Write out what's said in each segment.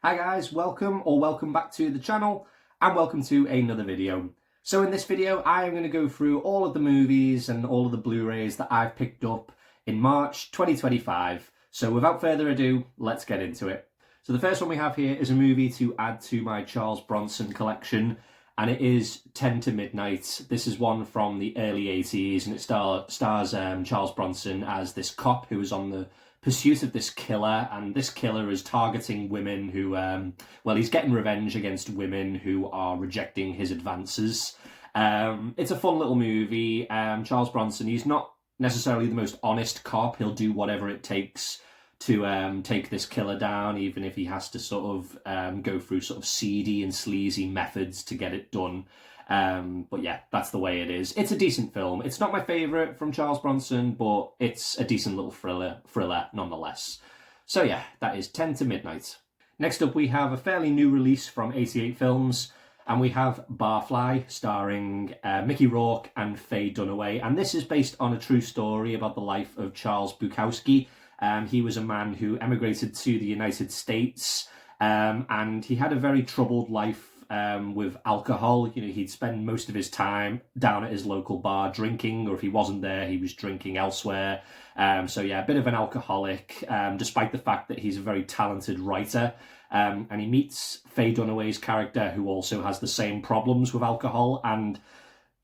Hi guys, welcome back to the channel and welcome to another video. So in this video I am going to go through all of the movies and all of the Blu-rays that I've picked up in March 2025. So without further ado, let's get into it. So the first one we have here is a movie to add to my Charles Bronson collection, and it is 10 to Midnight. This is one from the early 80s and it stars Charles Bronson as this cop who is on the pursuit of this killer, and this killer is targeting women who, well, he's getting revenge against women who are rejecting his advances. It's a fun little movie. Charles Bronson, he's not necessarily the most honest cop. He'll do whatever it takes to take this killer down, even if he has to sort of go through sort of seedy and sleazy methods to get it done. But yeah, that's the way it is. It's a decent film. It's not my favourite from Charles Bronson, but it's a decent little thriller nonetheless. So yeah, that is 10 to Midnight. Next up we have a fairly new release from 88 Films, and we have Barfly, starring Mickey Rourke and Faye Dunaway, and this is based on a true story about the life of Charles Bukowski. He was a man who emigrated to the United States, and he had a very troubled life with alcohol. You know, he'd spend most of his time down at his local bar drinking, or if he wasn't there, he was drinking elsewhere. So yeah, a bit of an alcoholic, despite the fact that he's a very talented writer. And he meets Faye Dunaway's character, who also has the same problems with alcohol, and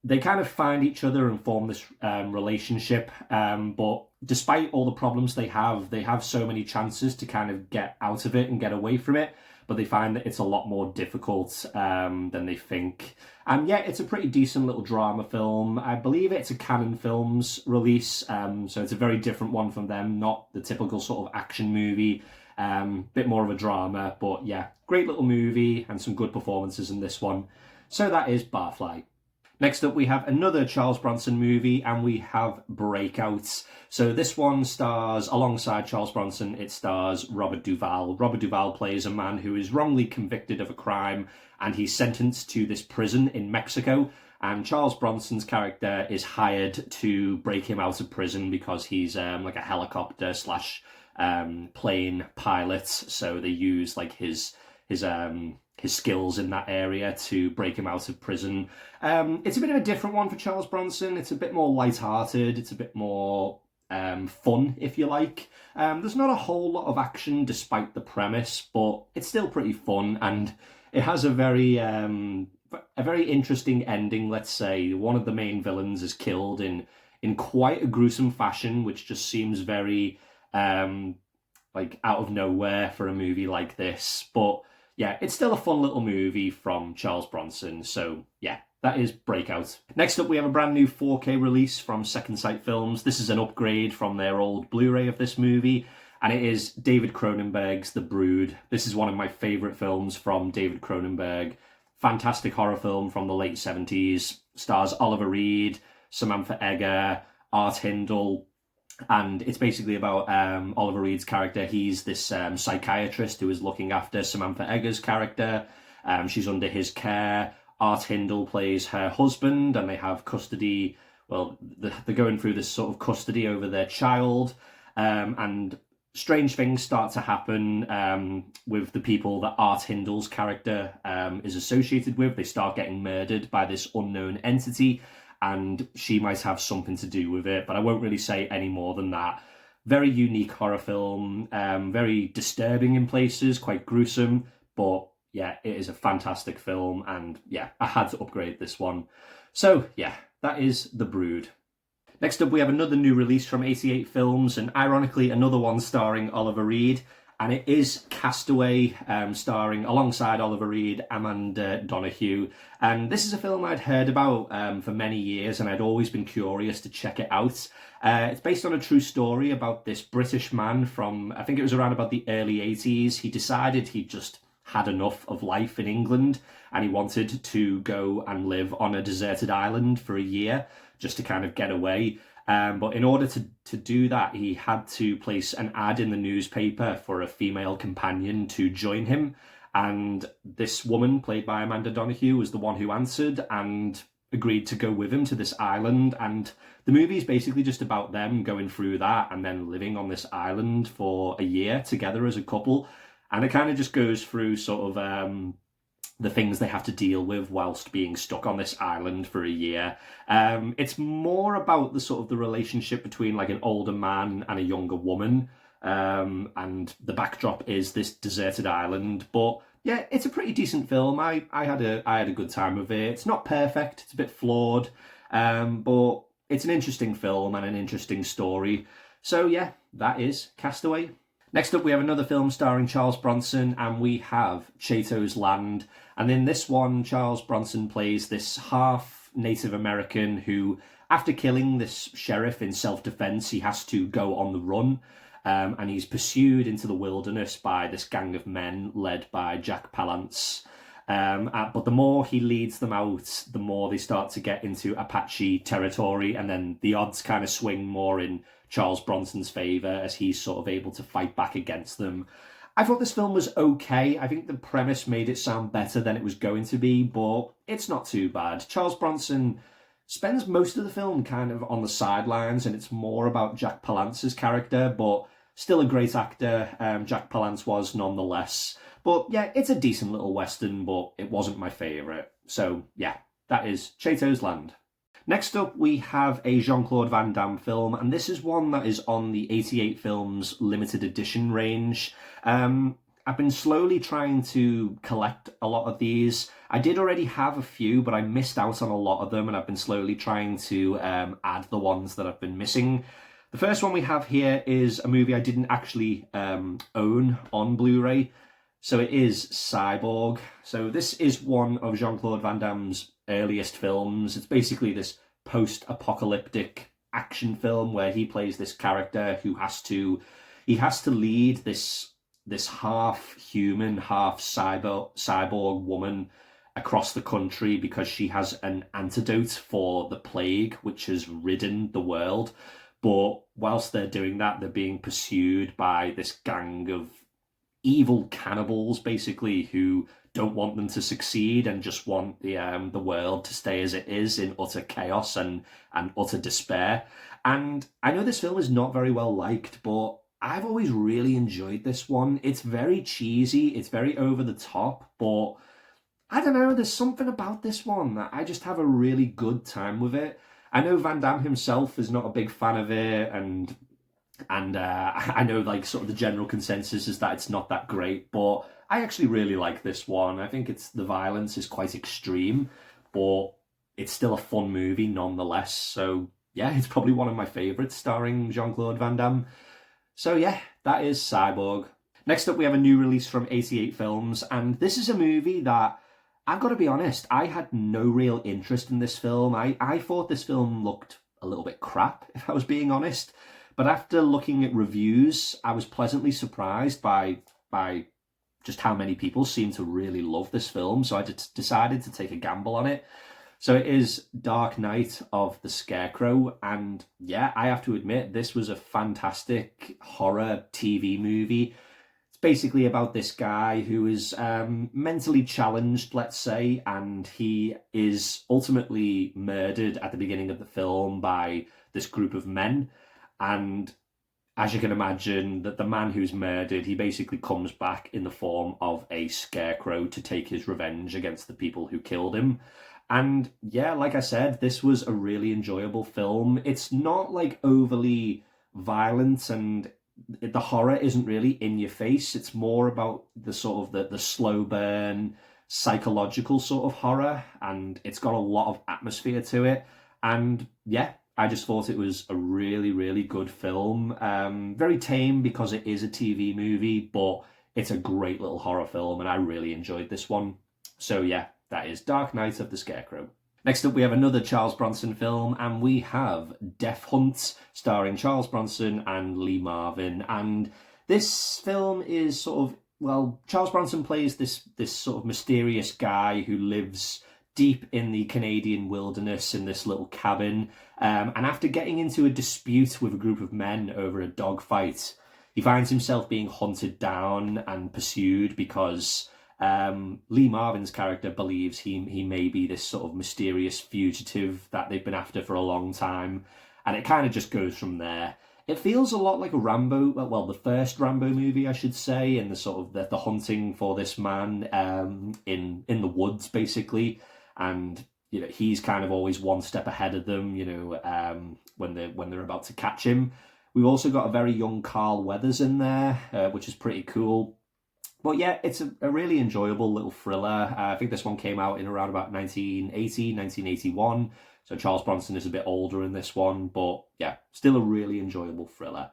they kind of find each other and form this relationship. But despite all the problems they have so many chances to kind of get out of it and get away from it, but they find that it's a lot more difficult than they think. And yeah, it's a pretty decent little drama film. I believe it's a Canon Films release, so it's a very different one from them, not the typical sort of action movie. Bit more of a drama, but yeah, great little movie and some good performances in this one. So that is Barfly. Next up, we have another Charles Bronson movie, and we have Breakout. So this one stars, alongside Charles Bronson, it stars Robert Duvall. Robert Duvall plays a man who is wrongly convicted of a crime, and he's sentenced to this prison in Mexico. And Charles Bronson's character is hired to break him out of prison because he's like a helicopter slash plane pilot. So they use like his skills in that area to break him out of prison. It's a bit of a different one for Charles Bronson. It's a bit more light-hearted. It's a bit more fun, if you like. There's not a whole lot of action despite the premise, but it's still pretty fun, and it has a very interesting ending, let's say. One of the main villains is killed in quite a gruesome fashion, which just seems very like out of nowhere for a movie like this. But yeah, it's still a fun little movie from Charles Bronson, so yeah, that is Breakout. Next up, we have a brand new 4K release from Second Sight Films. This is an upgrade from their old Blu-ray of this movie, and it is David Cronenberg's The Brood. This is one of my favourite films from David Cronenberg. Fantastic horror film from the late 70s. Stars Oliver Reed, Samantha Eggar, Art Hindle, and it's basically about Oliver Reed's character. He's this psychiatrist who is looking after Samantha Eggar's character. She's under his care. Art Hindle plays her husband, and they have custody. Well, they're going through this sort of custody over their child, and strange things start to happen with the people that Art Hindle's character is associated with. They start getting murdered by this unknown entity, and she might have something to do with it, but I won't really say any more than that. Very unique horror film, very disturbing in places, quite gruesome, but yeah, it is a fantastic film, and yeah, I had to upgrade this one. So yeah, that is The Brood. Next up, we have another new release from 88 Films, and ironically, another one starring Oliver Reed, and it is Castaway, starring, alongside Oliver Reed, Amanda Donoghue. And this is a film I'd heard about for many years, and I'd always been curious to check it out. It's based on a true story about this British man from, I think it was around about the early 80s. He decided he'd just had enough of life in England, and he wanted to go and live on a deserted island for a year, just to kind of get away. But in order to do that, he had to place an ad in the newspaper for a female companion to join him. And this woman, played by Amanda Donoghue, was the one who answered and agreed to go with him to this island. And the movie is basically just about them going through that and then living on this island for a year together as a couple. And it kind of just goes through sort of the things they have to deal with whilst being stuck on this island for a year. It's more about the sort of the relationship between like an older man and a younger woman. And the backdrop is this deserted island. But yeah, it's a pretty decent film. I had a good time with it. It's not perfect. It's a bit flawed. But it's an interesting film and an interesting story. So yeah, that is Castaway. Next up, we have another film starring Charles Bronson, and we have Chato's Land. And in this one, Charles Bronson plays this half Native American who, after killing this sheriff in self-defense, he has to go on the run. And he's pursued into the wilderness by this gang of men led by Jack Palance. But the more he leads them out, the more they start to get into Apache territory, and then the odds kind of swing more in Charles Bronson's favour as he's sort of able to fight back against them. I thought this film was okay. I think the premise made it sound better than it was going to be, but it's not too bad. Charles Bronson spends most of the film kind of on the sidelines, and it's more about Jack Palance's character, but still a great actor. Jack Palance was nonetheless. But yeah, it's a decent little Western, but it wasn't my favourite. So yeah, that is Chato's Land. Next up, we have a Jean-Claude Van Damme film, and this is one that is on the 88 Films limited edition range. I've been slowly trying to collect a lot of these. I did already have a few, but I missed out on a lot of them, and I've been slowly trying to add the ones that I've been missing. The first one we have here is a movie I didn't actually own on Blu-ray. So it is Cyborg. So this is one of Jean-Claude Van Damme's earliest films. It's basically this post-apocalyptic action film where he plays this character who has to lead this half human, half cyborg woman across the country because she has an antidote for the plague which has ridden the world. But whilst they're doing that, they're being pursued by this gang of evil cannibals, basically, who don't want them to succeed and just want the world to stay as it is in utter chaos and utter despair. And I know this film is not very well liked, but I've always really enjoyed this one. It's very cheesy, it's very over the top, but I don't know, there's something about this one that I just have a really good time with it. I know Van Damme himself is not a big fan of it, and I know like sort of the general consensus is that it's not that great, but I actually really like this one. I think the violence is quite extreme, but it's still a fun movie nonetheless. So yeah, it's probably one of my favourites starring Jean-Claude Van Damme. So yeah, that is Cyborg. Next up, we have a new release from 88 Films, and this is a movie that, I've got to be honest, I had no real interest in this film. I thought this film looked a little bit crap, if I was being honest. But after looking at reviews, I was pleasantly surprised by just how many people seem to really love this film. So I decided to take a gamble on it. So it is Dark Knight of the Scarecrow. And yeah, I have to admit, this was a fantastic horror TV movie. It's basically about this guy who is mentally challenged, let's say, and he is ultimately murdered at the beginning of the film by this group of men. And as you can imagine, that the man who's murdered, he basically comes back in the form of a scarecrow to take his revenge against the people who killed him. And yeah, like I said, this was a really enjoyable film. It's not like overly violent, and the horror isn't really in your face. It's more about the sort of the slow burn, psychological sort of horror, and it's got a lot of atmosphere to it. And yeah, I just thought it was a really, really good film. Very tame because it is a TV movie, but it's a great little horror film, and I really enjoyed this one. So yeah, that is Dark Knight of the Scarecrow. Next up, we have another Charles Bronson film, and we have Death Hunt, starring Charles Bronson and Lee Marvin. And this film is sort of, well, Charles Bronson plays this sort of mysterious guy who lives deep in the Canadian wilderness in this little cabin. And after getting into a dispute with a group of men over a dogfight, he finds himself being hunted down and pursued because Lee Marvin's character believes he may be this sort of mysterious fugitive that they've been after for a long time. And it kind of just goes from there. It feels a lot like a Rambo, well, the first Rambo movie, I should say, in the sort of the hunting for this man in the woods, basically, and he's kind of always one step ahead of them, when they're about to catch him. We've also got a very young Carl Weathers in there, which is pretty cool. But yeah, it's a really enjoyable little thriller. I think this one came out in around about 1980, 1981. So Charles Bronson is a bit older in this one, but yeah, still a really enjoyable thriller.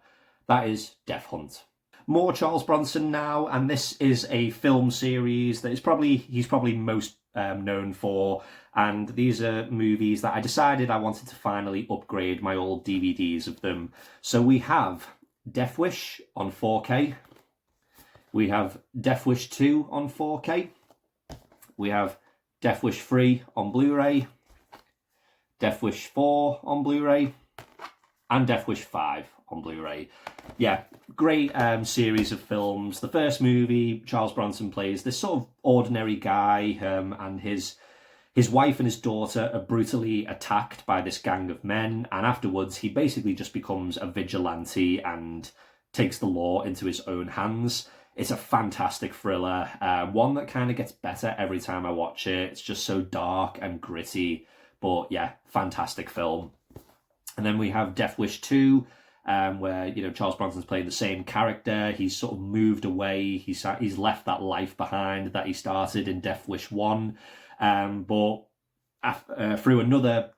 That is Death Hunt. More Charles Bronson now, and this is a film series that he's probably most known for, and these are movies that I decided I wanted to finally upgrade my old DVDs of them. So we have Death Wish on 4K, we have Death Wish 2 on 4K, we have Death Wish 3 on Blu-ray, Death Wish 4 on Blu-ray, and Death Wish 5 on Blu-ray. Yeah, great series of films. The first movie, Charles Bronson plays this sort of ordinary guy, and his wife and his daughter are brutally attacked by this gang of men, and afterwards he basically just becomes a vigilante and takes the law into his own hands. It's a fantastic thriller, one that kind of gets better every time I watch it. It's just so dark and gritty. But yeah, fantastic film. And then we have Death Wish 2, where Charles Bronson's playing the same character. He's sort of moved away. He's left that life behind that he started in Death Wish 1. But through another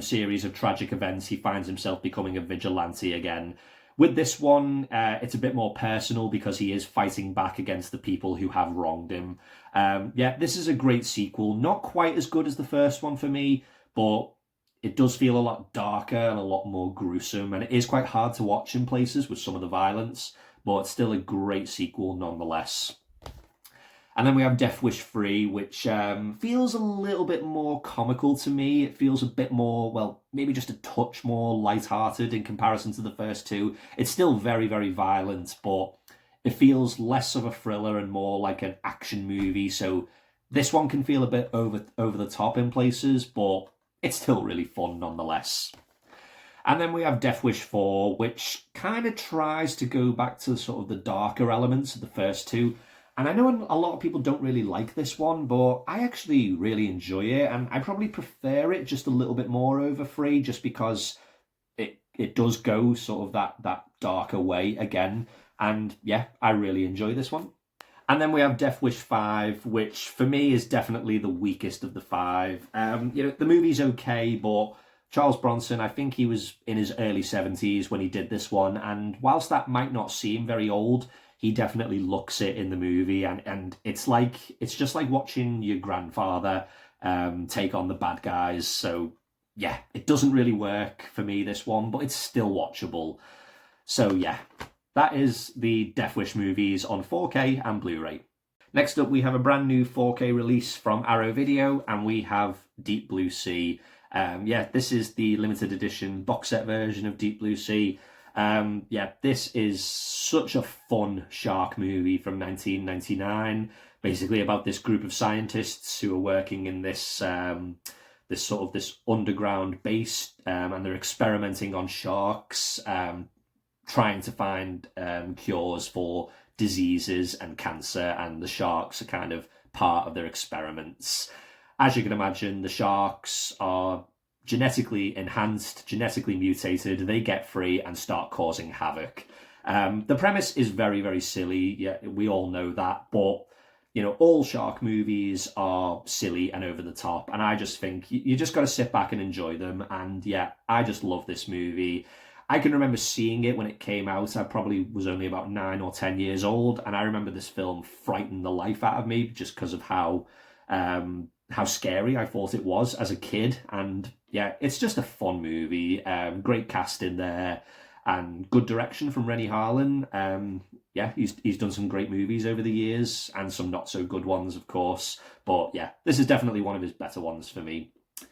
series of tragic events, he finds himself becoming a vigilante again. With this one, it's a bit more personal because he is fighting back against the people who have wronged him. Yeah, this is a great sequel. Not quite as good as the first one for me, but it does feel a lot darker and a lot more gruesome, and it is quite hard to watch in places with some of the violence, but it's still a great sequel nonetheless. And then we have Death Wish 3, which feels a little bit more comical to me. It feels a bit more, well, maybe just a touch more lighthearted in comparison to the first two. It's still very, very violent, but it feels less of a thriller and more like an action movie. So this one can feel a bit over the top in places, but it's still really fun nonetheless. And then we have Death Wish 4, which kind of tries to go back to sort of the darker elements of the first two. And I know a lot of people don't really like this one, but I actually really enjoy it, and I probably prefer it just a little bit more over 3, just because it does go sort of that darker way again. And yeah, I really enjoy this one. And then we have Death Wish 5, which for me is definitely the weakest of the 5. The movie's okay, but Charles Bronson, I think he was in his early 70s when he did this one, and whilst that might not seem very old, he definitely looks it in the movie, and it's just like watching your grandfather take on the bad guys. So yeah, it doesn't really work for me, this one, but it's still watchable. So yeah, that is the Death Wish movies on 4K and Blu-ray. Next up, we have a brand new 4K release from Arrow Video, and we have Deep Blue Sea. This is the limited edition box set version of Deep Blue Sea. This is such a fun shark movie from 1999, basically about this group of scientists who are working in this underground base, and they're experimenting on sharks, trying to find cures for diseases and cancer, and the sharks are kind of part of their experiments. As you can imagine, the sharks are genetically enhanced, genetically mutated. They get free and start causing havoc. The premise is very, very silly. Yeah, we all know that, but all shark movies are silly and over the top, and I just think you just got to sit back and enjoy them. And yeah, I just love this movie. I can remember seeing it when it came out. I probably was only about 9 or 10 years old, and I remember this film frightened the life out of me just because of how scary I thought it was as a kid. And yeah, it's just a fun movie. Great cast in there, and good direction from Rennie Harlin. He's done some great movies over the years, and some not so good ones, of course. But yeah, this is definitely one of his better ones for me.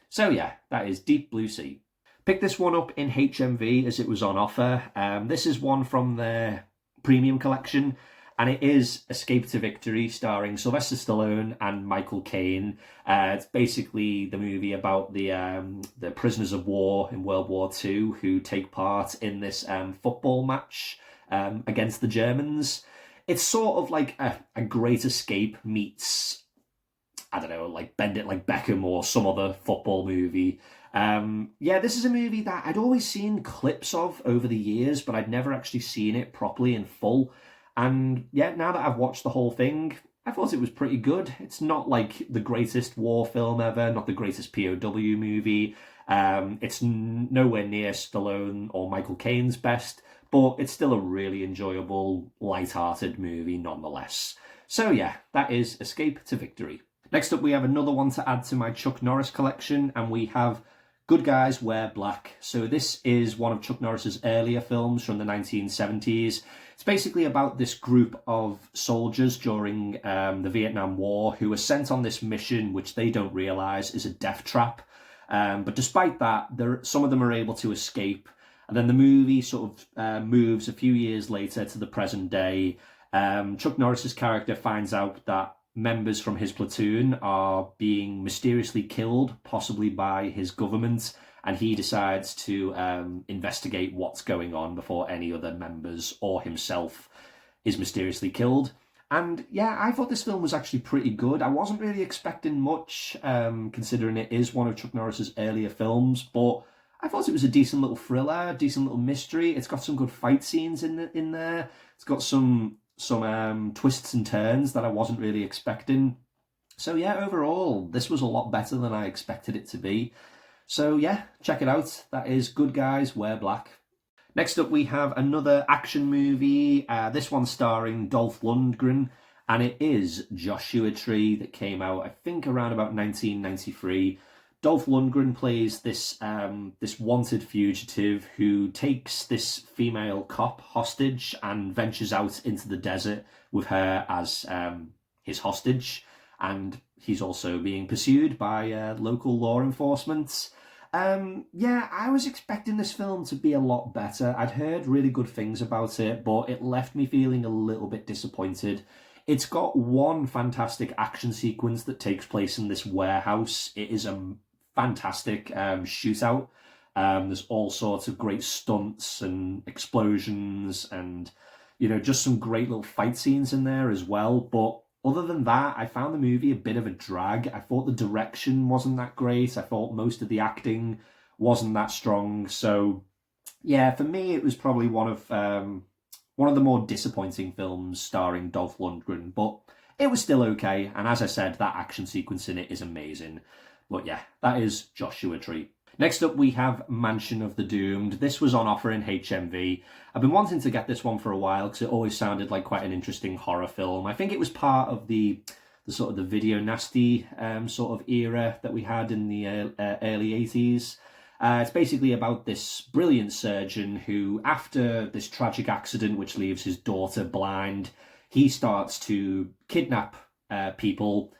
So yeah, that is Deep Blue Sea. Picked this one up in HMV as it was on offer. This is one from their premium collection. and it is Escape to Victory, starring Sylvester Stallone and Michael Caine. It's basically the movie about the prisoners of war in World War II who take part in this football match against the Germans. It's sort of like a Great Escape meets, I don't know, like Bend It Like Beckham or some other football movie. Yeah, this is a movie that I'd always seen clips of over the years, but I'd never actually seen it properly in full. And yeah, now that I've watched the whole thing, I thought it was pretty good. It's not like the greatest war film ever, not the greatest POW movie. It's nowhere near Stallone or Michael Caine's best, but it's still a really enjoyable, light-hearted movie nonetheless. So yeah, that is Escape to Victory. Next up, we have another one to add to my Chuck Norris collection, and we have Good Guys Wear Black. So this is one of Chuck Norris's earlier films from the 1970s. It's basically about this group of soldiers during the Vietnam War who are sent on this mission, which they don't realise is a death trap. But despite that, some of them are able to escape. And then the movie sort of moves a few years later to the present day. Chuck Norris's character finds out that members from his platoon are being mysteriously killed, possibly by his government, and he decides to investigate what's going on before any other members or himself is mysteriously killed. And yeah, I thought this film was actually pretty good. I wasn't really expecting much, considering it is one of Chuck Norris's earlier films, but I thought it was a decent little thriller, decent little mystery. It's got some good fight scenes in there. It's got some twists and turns that I wasn't really expecting. So yeah, overall, this was a lot better than I expected it to be. So yeah, check it out. That is Good Guys Wear Black. Next up, we have another action movie. This one starring Dolph Lundgren, and it is Joshua Tree, that came out, I think, around about 1993. Dolph Lundgren plays this wanted fugitive who takes this female cop hostage and ventures out into the desert with her as his hostage. And he's also being pursued by local law enforcement. Yeah, I was expecting this film to be a lot better. I'd heard really good things about it, but it left me feeling a little bit disappointed. It's got one fantastic action sequence that takes place in this warehouse. It is a fantastic shootout. There's all sorts of great stunts and explosions and, you know, just some great little fight scenes in there as well. But other than that, I found the movie a bit of a drag. I thought the direction wasn't that great. I thought most of the acting wasn't that strong. So yeah, for me, it was probably one of the more disappointing films starring Dolph Lundgren, but it was still okay. And as I said, that action sequence in it is amazing. But yeah, that is Joshua Tree. Next up, we have Mansion of the Doomed. This was on offer in HMV. I've been wanting to get this one for a while because it always sounded like quite an interesting horror film. I think it was part of the sort of the video nasty sort of era that we had in the early 80s. It's basically about this brilliant surgeon who, after this tragic accident which leaves his daughter blind, he starts to kidnap people,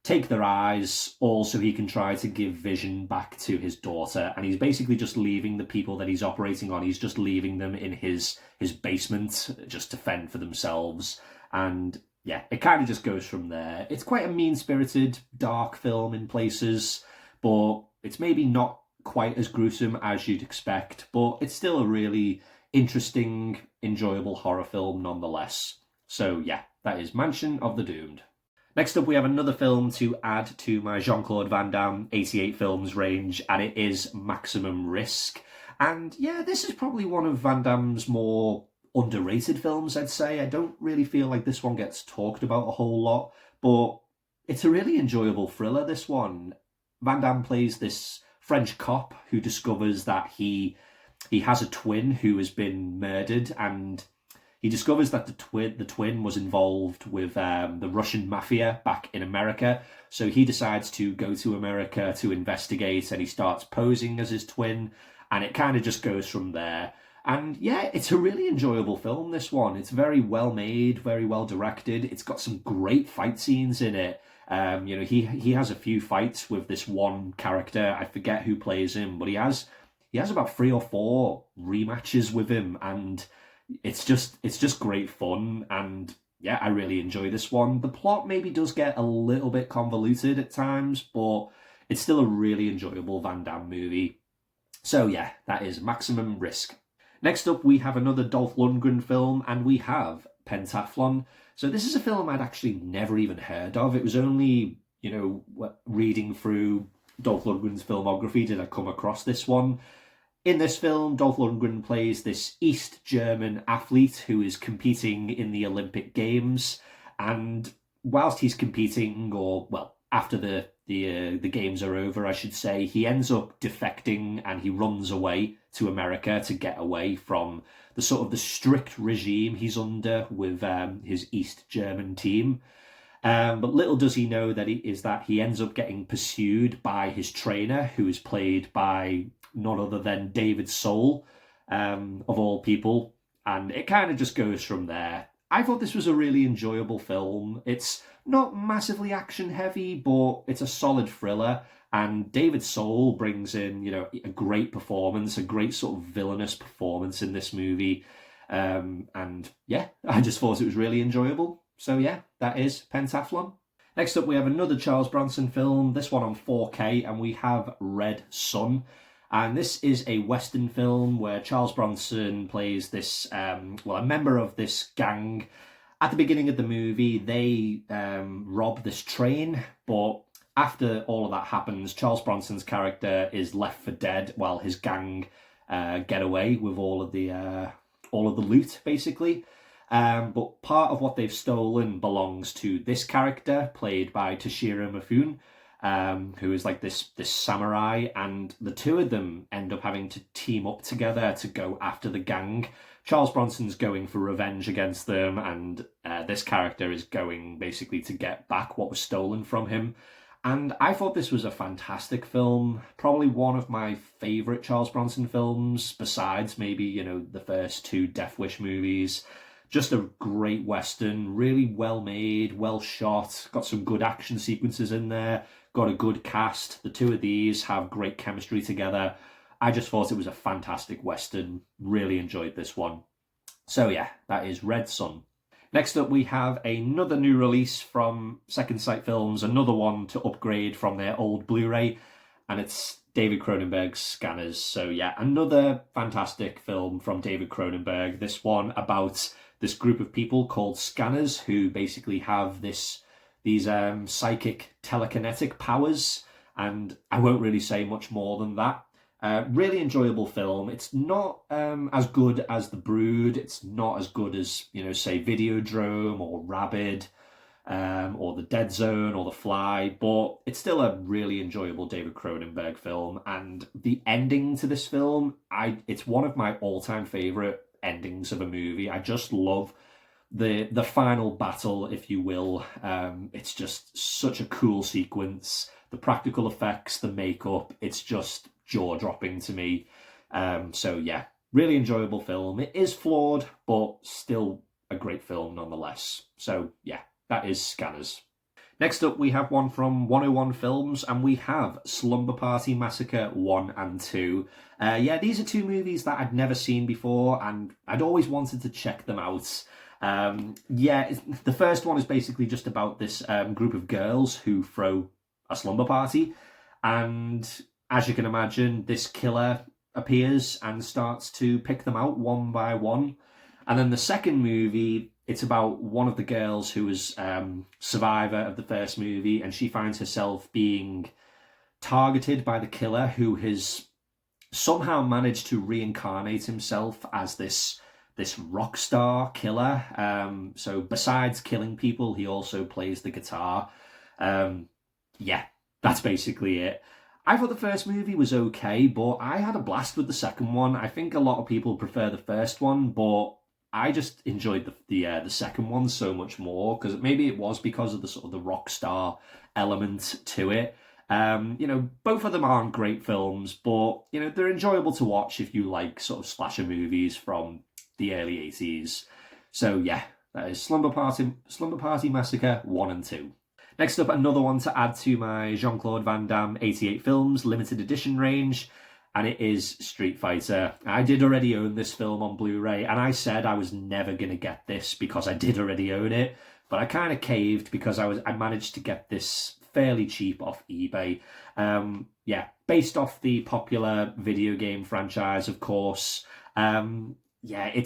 take their eyes, all so he can try to give vision back to his daughter. And he's basically just leaving the people that he's operating on, he's just leaving them in his basement just to fend for themselves. And yeah, it kind of just goes from there. It's quite a mean-spirited, dark film in places, but it's maybe not quite as gruesome as you'd expect, but it's still a really interesting, enjoyable horror film nonetheless. So yeah, that is Mansion of the Doomed. Next up, we have another film to add to my Jean-Claude Van Damme 88 films range, and it is Maximum Risk. And yeah, this is probably one of Van Damme's more underrated films, I'd say. I don't really feel like this one gets talked about a whole lot, but it's a really enjoyable thriller, this one. Van Damme plays this French cop who discovers that he has a twin who has been murdered, and he discovers that the twin was involved with the Russian mafia back in America. So he decides to go to America to investigate, and he starts posing as his twin, and it kind of just goes from there. And yeah, it's a really enjoyable film, this one. It's very well made, very well directed. It's got some great fight scenes in it. You know, he has a few fights with this one character. I forget who plays him, but he has about 3 or 4 rematches with him, and it's just great fun. And yeah, I really enjoy this one. The plot maybe does get a little bit convoluted at times, but it's still a really enjoyable Van Damme movie. So yeah, that is Maximum Risk. Next up, we have another Dolph Lundgren film, and we have Pentathlon. So this is a film I'd actually never even heard of. It was only, reading through Dolph Lundgren's filmography did I come across this one. In this film, Dolph Lundgren plays this East German athlete who is competing in the Olympic Games, and whilst he's competing, or well, after the games are over, I should say, he ends up defecting and he runs away to America to get away from the sort of the strict regime he's under with his East German team. But little does he know that he ends up getting pursued by his trainer, who is played by none other than David Soul, of all people. And it kind of just goes from there. I thought this was a really enjoyable film. It's not massively action heavy, but it's a solid thriller. And David Soul brings in, a great performance, a great sort of villainous performance in this movie. And yeah, I just thought it was really enjoyable. So yeah, that is Pentathlon. Next up, we have another Charles Bronson film, this one on 4K, and we have Red Son. And this is a Western film where Charles Bronson plays this, a member of this gang. At the beginning of the movie, they rob this train, but after all of that happens, Charles Bronson's character is left for dead while his gang get away with all of the loot, basically. But part of what they've stolen belongs to this character, played by Toshiro Mifune, who is like this samurai, and the two of them end up having to team up together to go after the gang. Charles Bronson's going for revenge against them, and this character is going basically to get back what was stolen from him. And I thought this was a fantastic film, probably one of my favourite Charles Bronson films, besides maybe, the first two Death Wish movies. Just a great Western, really well made, well shot, got some good action sequences in there, got a good cast. The two of these have great chemistry together. I just thought it was a fantastic Western, really enjoyed this one. So yeah, that is Red Son. Next up, we have another new release from Second Sight Films, another one to upgrade from their old Blu-ray, and it's David Cronenberg's Scanners. So yeah, another fantastic film from David Cronenberg. This one about this group of people called Scanners who basically have these psychic telekinetic powers, and I won't really say much more than that. Really enjoyable film. It's not as good as The Brood. It's not as good as, say, Videodrome or Rabid, or The Dead Zone or The Fly, but it's still a really enjoyable David Cronenberg film. And the ending to this film, it's one of my all-time favourite endings of a movie. I just love the final battle, if you will. It's just such a cool sequence. The practical effects, the makeup, it's just jaw-dropping to me. So yeah, really enjoyable film. It is flawed, but still a great film nonetheless. So yeah, that is Scanners. Next up, we have one from 101 Films, and we have Slumber Party Massacre 1 and 2. Yeah, these are two movies that I'd never seen before, and I'd always wanted to check them out. Yeah, the first one is basically just about this group of girls who throw a slumber party, and as you can imagine, this killer appears and starts to pick them out one by one. And then the second movie, it's about one of the girls who was survivor of the first movie, and she finds herself being targeted by the killer, who has somehow managed to reincarnate himself as this rock star killer. So besides killing people, he also plays the guitar. Yeah, that's basically it. I thought the first movie was okay, but I had a blast with the second one. I think a lot of people prefer the first one, but I just enjoyed the second one so much more, because maybe it was because of the sort of the rock star element to it. Both of them aren't great films, but they're enjoyable to watch if you like sort of slasher movies from the early 80s. So yeah, that is Slumber Party Massacre 1 and 2. Next up, another one to add to my Jean-Claude Van Damme 88 Films limited edition range. and it is Street Fighter. I did already own this film on Blu-ray, and I said I was never going to get this because I did already own it, but I kind of caved because I managed to get this fairly cheap off eBay. Yeah, based off the popular video game franchise, of course. Yeah,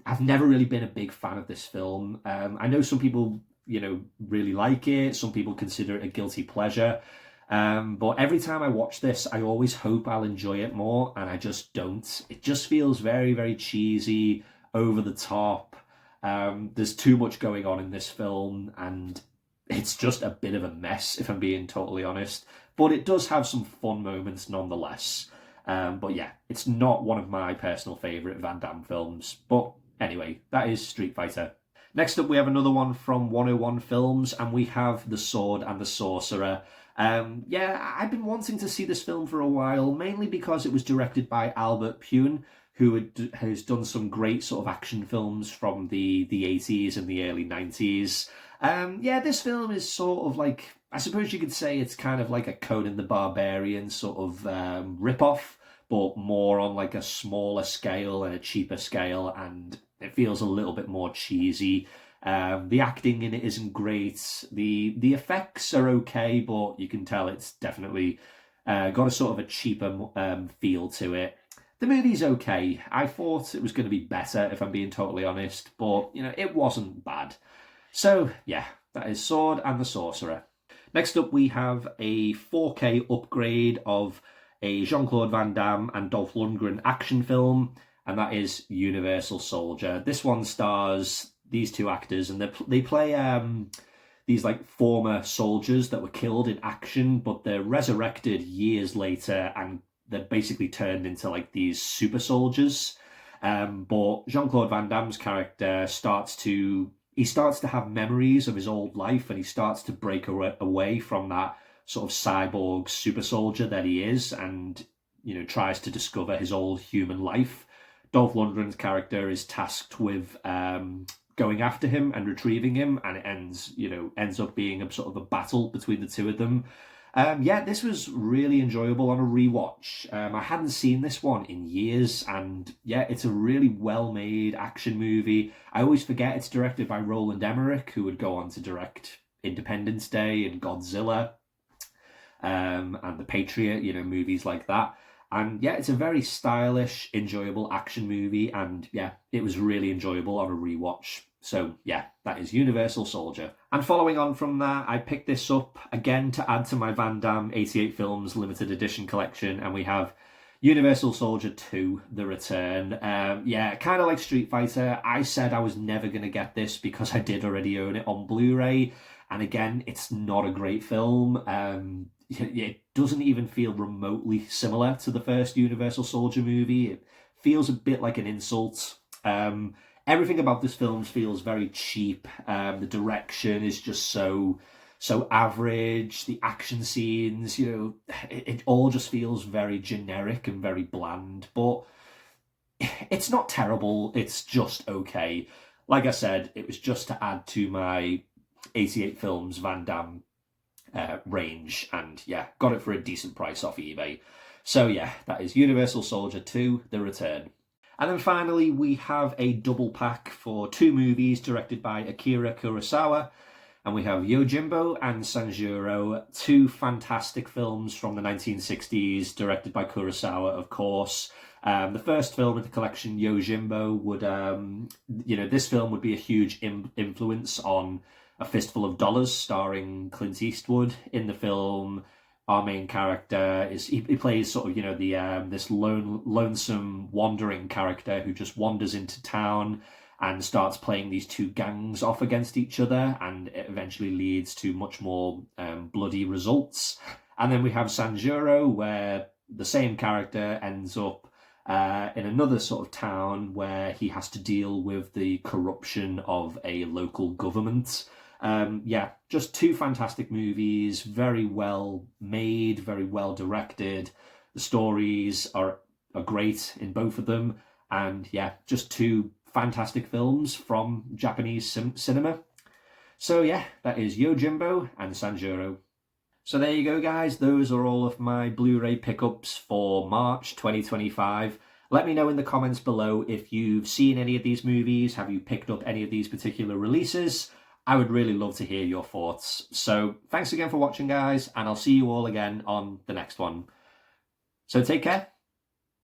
I've never really been a big fan of this film. I know some people, really like it. Some people consider it a guilty pleasure. But every time I watch this, I always hope I'll enjoy it more, and I just don't. It just feels very, very cheesy, over the top. There's too much going on in this film, and it's just a bit of a mess, if I'm being totally honest. But it does have some fun moments nonetheless. But yeah, it's not one of my personal favourite Van Damme films. But anyway, that is Street Fighter. Next up, we have another one from 101 Films, and we have The Sword and the Sorcerer. Yeah, I've been wanting to see this film for a while, mainly because it was directed by Albert Pune, who has done some great sort of action films from the 80s and the early 90s. Yeah, this film is sort of like, I suppose you could say it's kind of like a Conan the Barbarian sort of rip-off, but more on like a smaller scale and a cheaper scale, and it feels a little bit more cheesy. The acting in it isn't great. The effects are okay, but you can tell it's definitely got a sort of a cheaper feel to it. The movie's okay. I thought it was going to be better, if I'm being totally honest, but, it wasn't bad. So, yeah, that is Sword and the Sorcerer. Next up, we have a 4K upgrade of a Jean-Claude Van Damme and Dolph Lundgren action film, and that is Universal Soldier. This one stars these two actors, and they play these like former soldiers that were killed in action, but they're resurrected years later, and they're basically turned into like these super soldiers. But Jean-Claude Van Damme's character starts to have memories of his old life, and he starts to break away from that sort of cyborg super soldier that he is, and tries to discover his old human life. Dolph Lundgren's character is tasked with going after him and retrieving him, and it ends up being a sort of a battle between the two of them. Yeah, this was really enjoyable on a rewatch. I hadn't seen this one in years, and yeah, it's a really well-made action movie. I always forget it's directed by Roland Emmerich, who would go on to direct Independence Day and Godzilla, and The Patriot, movies like that. And yeah, it's a very stylish, enjoyable action movie, and yeah, it was really enjoyable on a rewatch. So yeah, that is Universal Soldier. And following on from that, I picked this up again to add to my Van Damme 88 Films limited edition collection, and we have Universal Soldier 2, The Return. Yeah, kind of like Street Fighter, I said I was never going to get this because I did already own it on Blu-ray, and again, it's not a great film. It doesn't even feel remotely similar to the first Universal Soldier movie. It feels a bit like an insult. Everything about this film feels very cheap. The direction is just so average. The action scenes, it all just feels very generic and very bland. But it's not terrible. It's just okay. Like I said, it was just to add to my 88 Films Van Damme range, and yeah, got it for a decent price off eBay. So yeah, that is Universal Soldier 2, The Return. And then finally, we have a double pack for two movies directed by Akira Kurosawa, and we have Yojimbo and Sanjuro, two fantastic films from the 1960s, directed by Kurosawa, of course. The first film in the collection, Yojimbo, would, this film would be a huge influence on A Fistful of Dollars, starring Clint Eastwood. In the film, our main character he plays sort of, this lonesome wandering character who just wanders into town and starts playing these two gangs off against each other, and it eventually leads to much more bloody results. And then we have Sanjuro, where the same character ends up in another sort of town where he has to deal with the corruption of a local government. Yeah, just two fantastic movies, very well made, very well directed. The stories are great in both of them, and yeah, just two fantastic films from Japanese cinema. So yeah, that is Yojimbo and Sanjuro. So there you go, guys. Those are all of my Blu-ray pickups for March 2025. Let me know in the comments below if you've seen any of these movies. Have you picked up any of these particular releases? I would really love to hear your thoughts. So thanks again for watching, guys, and I'll see you all again on the next one. So take care.